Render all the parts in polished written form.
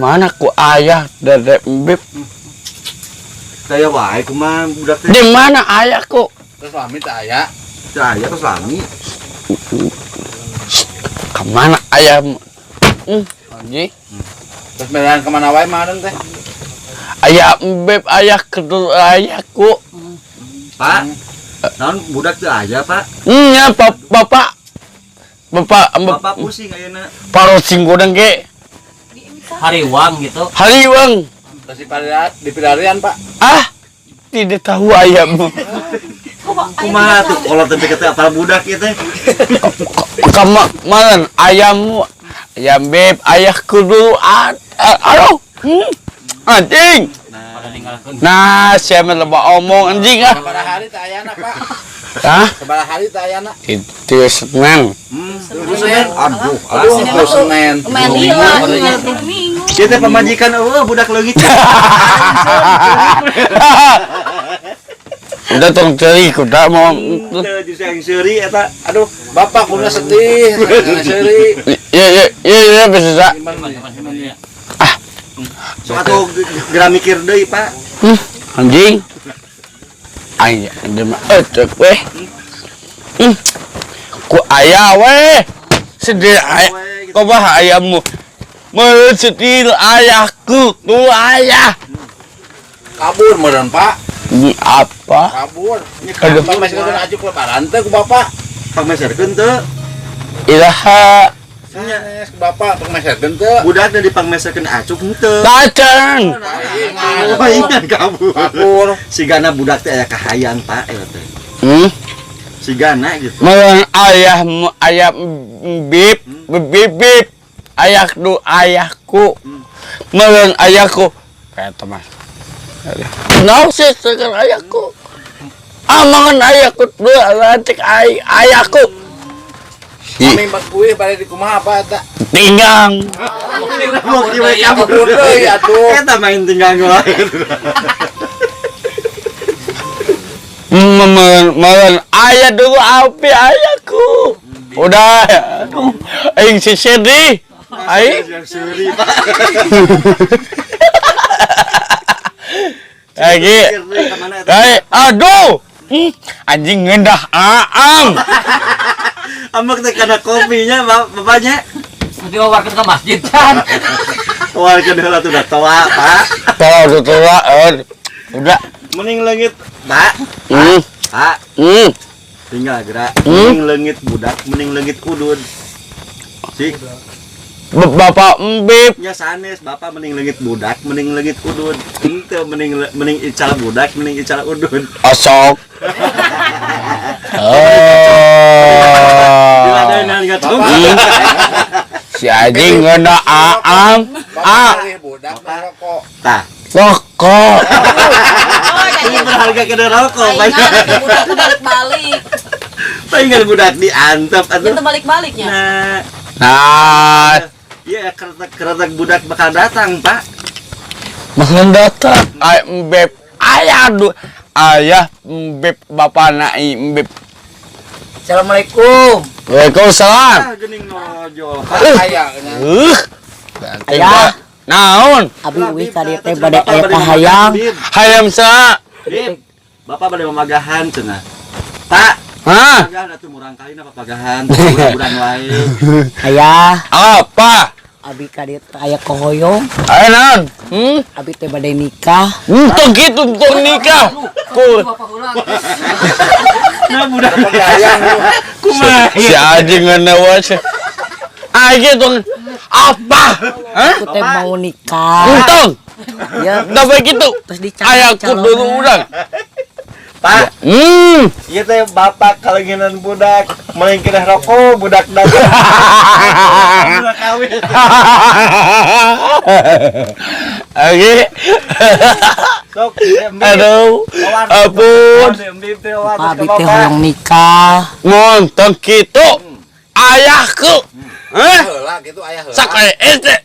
Kemana ku ayah dedek bib? Saya wae kumaha budak teh. Di mana ayahku? Terus suami tak aya. Saya ke suami. Kemana ayahmu? Anjing. Terus medan kemana wae madeng teh? Ayah bib, ayah kedul ayahku. Pak. Naon budak teh aya, Pak? Ya, bapak. Bapak pusing ayeuna. Parosing godang ge. Hariwang gitu. Haliwang. Terus di pilarian, Pak. Tidak tahu ayahmu. Kumaha tuh kalau teh kata apal budak ieu teh? Kemarin ayahmu, ayam beb, ayahku dulu aduh, anjing. Nah, siapa lebih omong anjing ah. Sabaraha hari teh ayana, Pak? Hah? Sabaraha hari teh ayana? Itu Senin. Senin. Aduh, Senin. Main minggu. Ieu teh pamajikan budak leungit. Udah tong ceri, udah mau. Teu disang seuri eta. Aduh, Bapak kudu sedih, seuri. Iya bisa. Sok atuh geura mikir deui, Pak. Anjing. Ayah, dia mah cek weh. Ku ayah weh. Sedih ayah. Kau bah ayahmu. Sedih ayahku, tuh ayah. Kabur meureun, Pak. Apa? Kabur. Aduh. Bapak masih kudu ajuk lebaran teh ku Bapak. Pangmeserkeun teu? Ilaha Sanes ku Bapak pangmeserkeun teu. Budakna dipangmeserkeun acuk henteu. Tacan. Oh, ingat kabur. Kabur. Sigana budak teh aya kahayang, Pak, eta teh. Sigana gitu. Melang ayahmu, ayah bib, bib. Ayahku. Melang ayahku. Kayak teman. Kenapa sih sekarang ayahku? Amangan ayahku dulu lantik ayahku. Kami mbak kuih balik di kumaha apa eta? Tinggang. Mau kieu kabur deui atuh. Eta main tinggang wae. Melang ayah dulu api ayahku. Udah. Aduh. Aing si sedih. Aing. Seuri, Pak. Lagi. Aduh. Anjing ngendah aam. Amak teh kana kopinya bapaknya. Nanti warga ke masjid kan. Warga heula tuh udah tua, Pak. Kalau tua, udah. Mending leungit, Pak. Pak. Tinggal gerak. Mending leungit budak, mending leungit udud. Sik. Bapak bib. Nya sanes, Bapak mending leungit budak, mending leungit udud. Henteu mending ical budak, mending ical udud. Osok. Diladenan ngatung. Si anjing ngendah aam. Budak merokok. Tah. Rokok. Ini berharga kena rokok, Pak. Budak balik-balik. Pengen budak diantep atuh. Itu balik-baliknya. Nah, Iya, keretak budak bakal datang, Pak. bakal datang. Beb, ayah beb bapak naik beb. Assalamualaikum. Waalaikumsalam. Gening nojol. Aya. Ayah. Naon? Abi wih tadi teh bade aya kahayang. Hayam sa. Bapak bade memagahan cenah. Pak, Hah? pagahan atuh murang kali apa pagahan, bulan wae. Ayah, Apa? abi kadi teh aya kohoyong. Ayo naon? Abi teh bade nikah. Untuk gitu, untuk nikah. Nah, budak Pagayang lu. kumaha? Si anjing ngenawas. Aja dong. Apa? Hah? Aku teh mau nikah. Untung. Ya, Dapat gitu. terus dicari Ayahku dulu udah. Pak, ieu teh bapak kalenginan budak, mending kena rokok budak dagang. Budak kawin. Oke. Sok, Aduh. Ampun. abi teh hoyong nikah. Montong gitu. Ayahku. Hah? Heula gitu aya heula. Sakaya ente.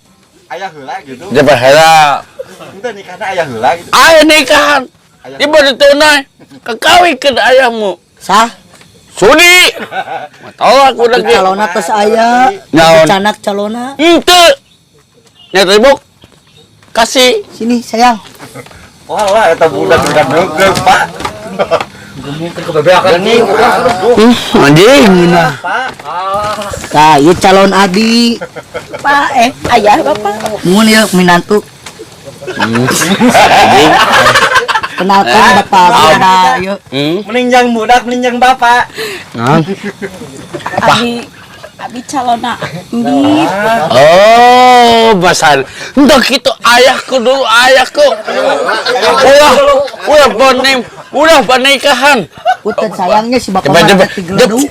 Aya heula gitu. Dia heula. Henteu nikahna aya heula gitu. Ayah nikahan. Ibu ditunai. Kekawinkeun ayahmu. Sah, Sudi. Tolak udah tapi calona tos aya. Naon? Canak calona. Ente. Nya tibuk. kasih. Sini sayang. Wah, eta budak budak neukeun, Pak. Anjing. Pak. Nah, ieu calon abi. Pak, ayah bapak. Mun ieu minantu. Kenalkan bapak abi ada ieu. Meninjang budak, meninjang bapak. Abi calona Mbip. Oh, masal. Entah gitu ayahku dulu ayahku. Udah pernikahan. Punten sayangnya si bapak Coba mah tigeleduk.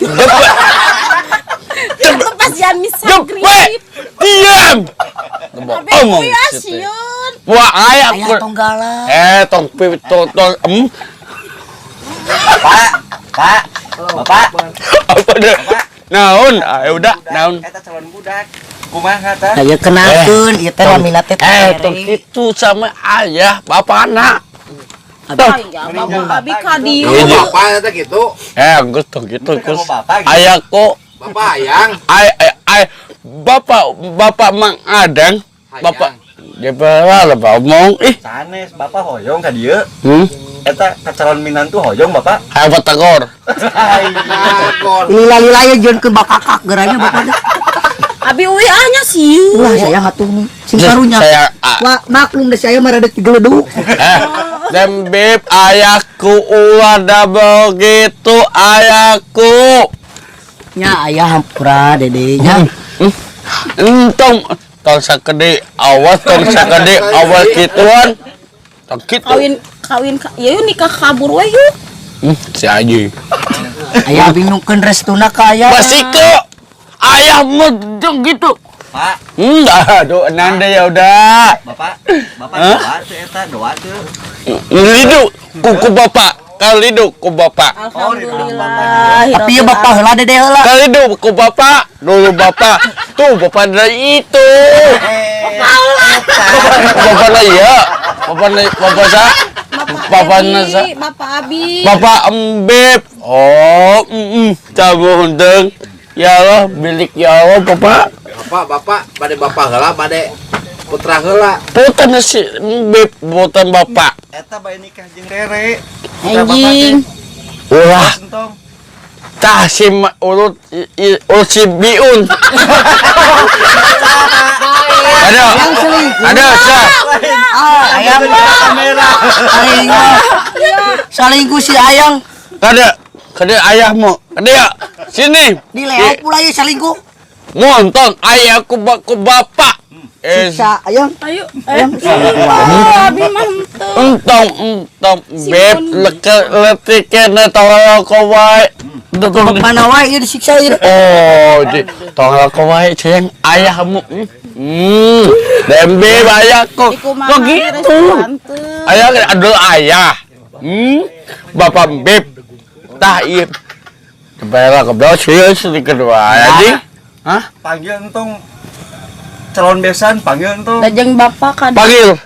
Pas jangan misal Cepet. Diam. Abi Omong. kuya sieun. Wah, Ayah ayahku. tonggalan. Tong pipit tong Pak. Bapak. Apa deh? Naon? Udah, naon. Eta calon budak. Kumaha tah? Aya kenalkeun ieu teh laminat teh. Tong itu sama ayah, bapak anak. Ayah bapak abi ka dieu. Bapak eta gitu. Geus tong gitu, Kamu geus. bapak gitu. Ayahku, Bapak ayang. bapak Mang Adang, bapak dia lah ngomong, Sanes, bapak hoyong ka dieu. Eta calon minantu hoyong bapak. hayang batagor. Lila-lila ya jeung ke bakakak geranya bapak teh. Abi uyahnya sieun. Ulah sayang atuh nih. Sing karunya. Saya Wah, maklum deh saya mah rada tigeleduk. dan beb ayahku ulah da begitu ayahku. Nya ayah hampura dede nya. Entong sakede awas gituan. Tong kitu. Kawin ya yuk nikah kabur we yuk. Si Aji. Ayah bingungkeun restuna ka aya. Basiko. Ayah medeng gitu. Pak, Aduh, nanda ya udah. bapak doa teh eta doa teh. Lidu kuku bapak. Kalidu ku bapak. Alhamdulillah. Tapi ya bapak heula dede heula. Kalidu ku bapak. Dulu bapak. Tuh bapak dari itu. Bapak lah iya. Bapak sa. Bapak nasa. Bapak Abi. Bapak Embeb. Oh, cabut deng. Ya Allah, milik ya Allah, Bapak. Bapak bade bapak heula bade putra heula. Putan si Embeb, putan Bapak. Eta bae nikah jeung Rere. Anjing. Wah, Entong. tah si urut si biun. Ada, sa. Ayang Kamera. salingkuh si ayang. Kada ayahmu. Kada sini. Dileok pula ieu salingkuh. Nonton ayahku ku bapak. Sa ayang. Ayo. Abi mah henteu. Entong beb letikeun tolong ko wae. Mana wae ieu disiksa ieu. Oh, tolong ko wae ceng ayahmu. Dembe ayahku. Kok gitu? Ayah adalah ayah. Bapak beb. Tah ieu. Kebela kebela serius di kedua anjing. Hah? Panggil entong calon besan, panggil entong. Lajeng bapak ka Panggil.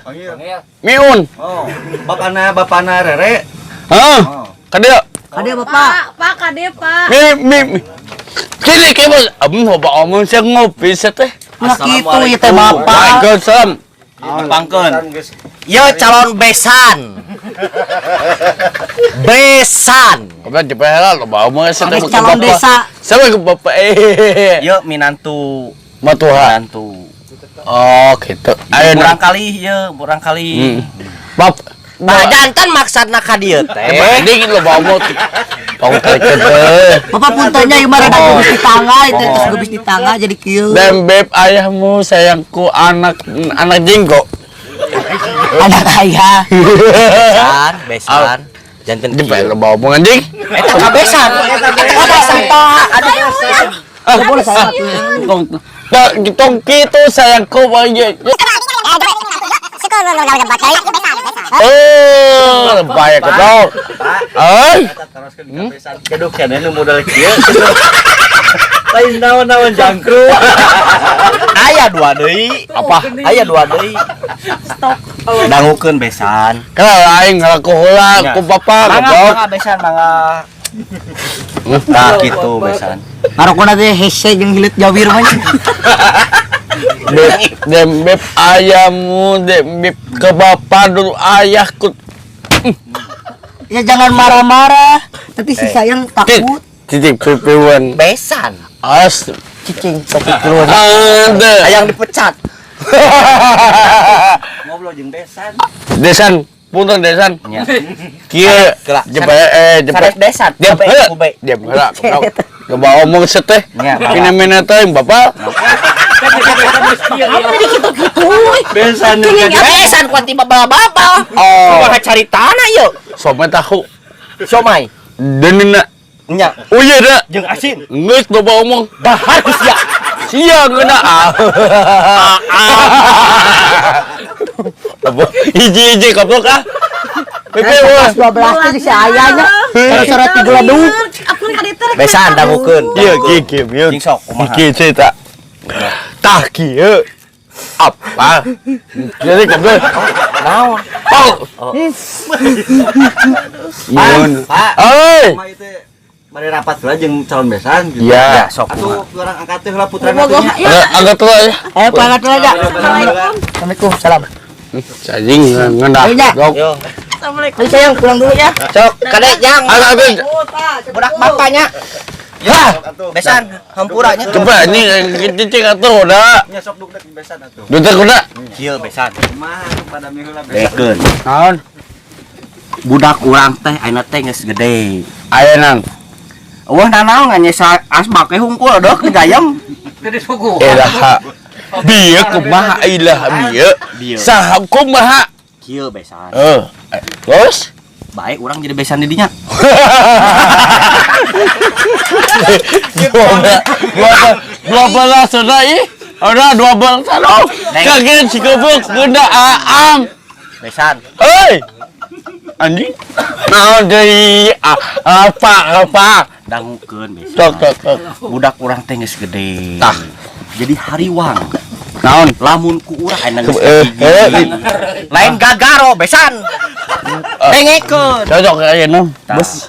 Miun. Oh, bapana Rere. Hah? Oh. Kada. Ada bapak. Pak kade pak. Mi. Kini kebos. Bapak omong saya ngopi teh. Nah kitu ieu teh bapak. Waalaikumsalam. Pangkeun. Yo calon besan. Besan. Kapan dipela lo bawa mau saya Habis calon desa. Sama ke bapak Yo minantu. matuha. Minantu. Oh gitu. Ayo Burang nak. kali yo, burang kali. Bap. Nah, jantan maksudna ka dieu teh. Dingin lo bawa mau. Bawa kali kede. Bapak puntennya ieu mah rada geubis di tangga itu terus geubis di tangga jadi kieu. Dan beb ayahmu sayangku anak jinggo. Anak ayah. Besan. Jantan Dipela lo bawa mau anjing. Eta ka besan. Eta besan Pak. Aduh besan. Boleh saya Tong gitu sayangku banyak. Bahaya kedol. Ay. Keduk kana nu modal kieu. Lain naon-naon jangkru. Aya dua deui. Apa? Aya dua deui. Dangukeun besan. Kalau aing ngalaku heula ku bapak goblok. Mangga besan mangga. Nah gitu besan. Ngarokona teh hese jeung hilit jawir mah. Beb ayahmu, beb ke bapak dulu ayahku. Ya jangan marah-marah. Nanti si sayang takut. Titip pipiwan. Besan. As. Cicing topik keluar. Ada. Ayang dipecat. Ngobrol jeung besan. Desan, punten desan. Nya. Kieu jebet Sanes desan. Jebet. Kube. Jebet. Coba omong seteh. Nya. Pina-pina teh bapak. Jadi gitu-gitu. Besan Besan kuat tiba bapak. Oh. Kumaha cari tanah yuk. Somai tahu. Somai. Deunina. Nya. Oh iya dah. Jeung asin. Ngeus bapak omong. Dahar geus ya. Sia geuna. Apa? Hiji-hiji goblok ah. Pepe wah. 12 teh si ayahnya. Sore 32. Apun ka dieu teh. Besan dangukeun. Iya, kieu kieu. Cing sok kumaha. Kieu cerita. Tah kieu. Apa? Jadi goblok. Naon? Oh. Mun. Pak. Oi. Mah itu mari rapat heula jeung calon besan gitu. Iya. Ya sok kumaha. Atuh urang angkat teh heula putra Bogoh nantinya. ya. Angkat dulu ya. Ayo pangat aja. Assalamualaikum. Assalamualaikum. Salam. Cacing ngendah. Iya. Gok. Yo. Assalamualaikum. Ayo sayang pulang dulu ya. Sok kadek jang. Ada. Budak bapaknya. Ya, besan hampuranya. Coba ini cicing atuh udah. Nya sok dugdek besan atuh. Dutek udah. Kieu besan. Mah pada mi heula besan. Dekeun. Naon? Budak urang teh ayeuna teh geus gede. Ayenan. Wah nanaon nya asbak teh hungkul dok gayam. Elah. Bieu kumaha ilah bieu. Saha kumaha? Kieu besan. Terus? Baik urang jadi besan di dinya. Dua belas sudah ih. Udah 12 sana. Kaget si goblok gunda aam. Besan. Hei. Anjing. Naon deui? Apa? Dangukeun besan. Tok. Budak urang teh geus gede. Tah. Jadi hariwang. Naon? Lamun ku urang ayeuna geus lain Ah. gagaro besan. Dengekeun. Cocok ayeuna. Bos.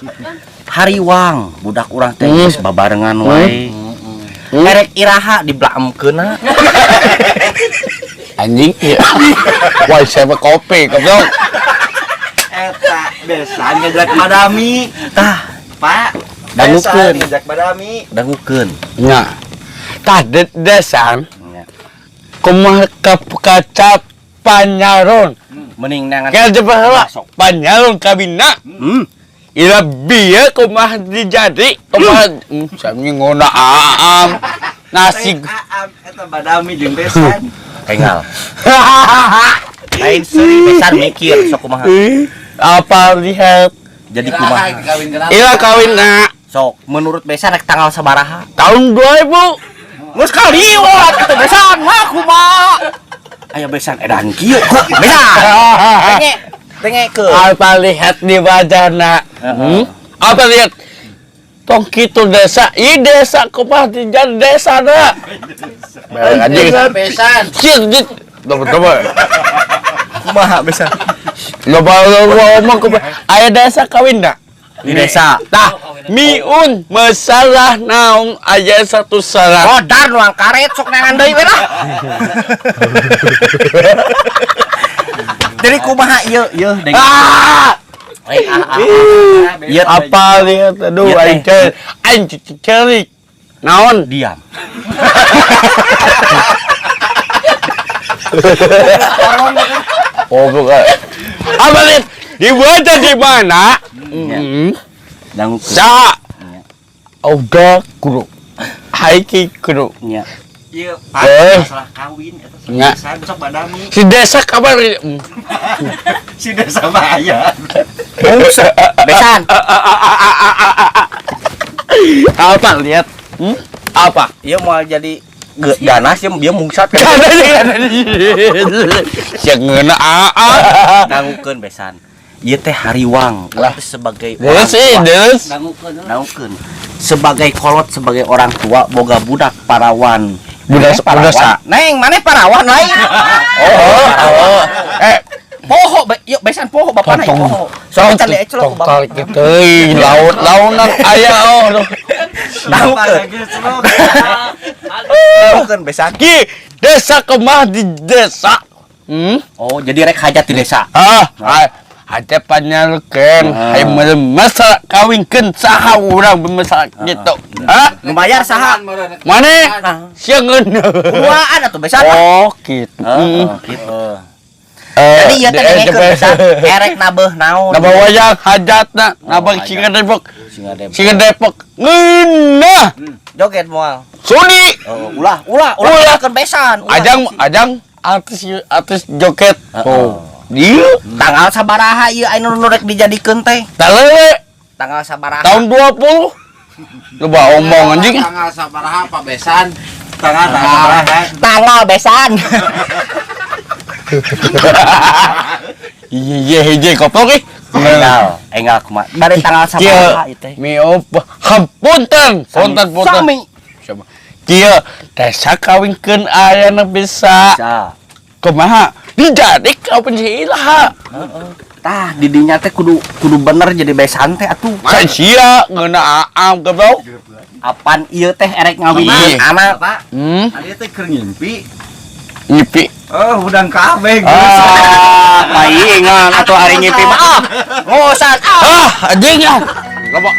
Hariwang budak urang teh geus babarengan wae. Merek iraha diblaemkeunna. Anjing. Wah, saya kopi, goblok. Eta besan ngajak madami. Tah, Pak. Dangukeun. Besan ngajak madami. dangukeun. Nya. Tah desan. Nya. Kumaha kaca panyaron. Mending nangan. Kayak coba heula. Panyaron kabinna. Ila bieu kumaha dijadi. Kumaha sami ngona aam. Nasi. Aam eta badami jeung besan. Kengal. Lain seuri besan mikir sok kumaha. Apa lihat? Jadi kumaha. Ila kawinna Sok menurut besan rek tanggal sabaraha? tahun 2000. Geus kaliwat kitu besan mah kumaha. Aya besan edan kieu. Besan. Dengekeun. Apa lihat di wajahna? Apa lihat? Tong kitu desa, desa kumaha dijadi desa da. Anjing Besan. cik. Coba. Kumaha besan? Loba omong kumaha. Aya desa kawinna. Di desa. Tah, miun masalah naung aya satu salah. Rodar nuang karet sok nangan deui we lah. Jadi kumaha ieu deng. Ieu Apa lihat aduh Iya, aing teh aing cerik. Naon? diam. Oh bukan. Apa lihat? Dibaca di mana? Dangukeun. Sa. Udah guru. Haiki guru. Nya. Ieu Eh. Pak masalah kawin eta Nya. besan besok badami. Si desa kabar. Si desa mah aya. Besan. Apa lihat? Apa? Ieu mau jadi ganas dia mungsat kan. Siang ngeuna Dangukeun besan. Ieu teh hariwang. Lah. Itu sebagai Deus sih, deus. Dangukeun. Sebagai kolot sebagai orang tua boga budak parawan. Budak parawan. Neng, maneh parawan lain. Oh. Poho, yuk besan poho bapana ieu poho. Sok tali celok ku bapak. Gitu, launan aya Dangukeun. Dangukeun besan. Ki, desa kemah di desa. Oh, jadi rek hajat di desa. Ada panyalkeun hayang masa kawinkeun saha urang bemesa gitu. Nu bayar saha? Mane? Sieungeun. Kuduaan atuh besan. Oh, gitu. Gitu. Jadi ieu teh dengekeun besan erek nabeuh naon. Nabah wayang hajatna, nabah singa Depok. Singa Depok. Ngeunah. Joget moal. Suni. Ulah keun besan. Ajang artis joget. Oh. Dieu Tanggal sabaraha ieu anu nu rek dijadikeun teh? talele Tanggal sabaraha? tahun 20. Coba omong anjing. Tanggal sabaraha Pak Besan? Tanggal besan. Iya hiji goblok ih. Enggal kumaha. Bari tanggal sabaraha ieu teh? Punten. Sami. Coba. Kieu desa kawinkeun ayana bisa. Kumaha? Dijadik kau pensilah. Tah di dinya teh kudu bener jadi besan teh atuh. Can sia ngeuna aam goblok. Apaan ieu teh erek ngawinin anak? Pak, ada teh keur ngimpi. Nyipi. Oh, udang kabeh. Paingan atuh ari ngimpi mah. Ngosan. Anjing ya. Goblok.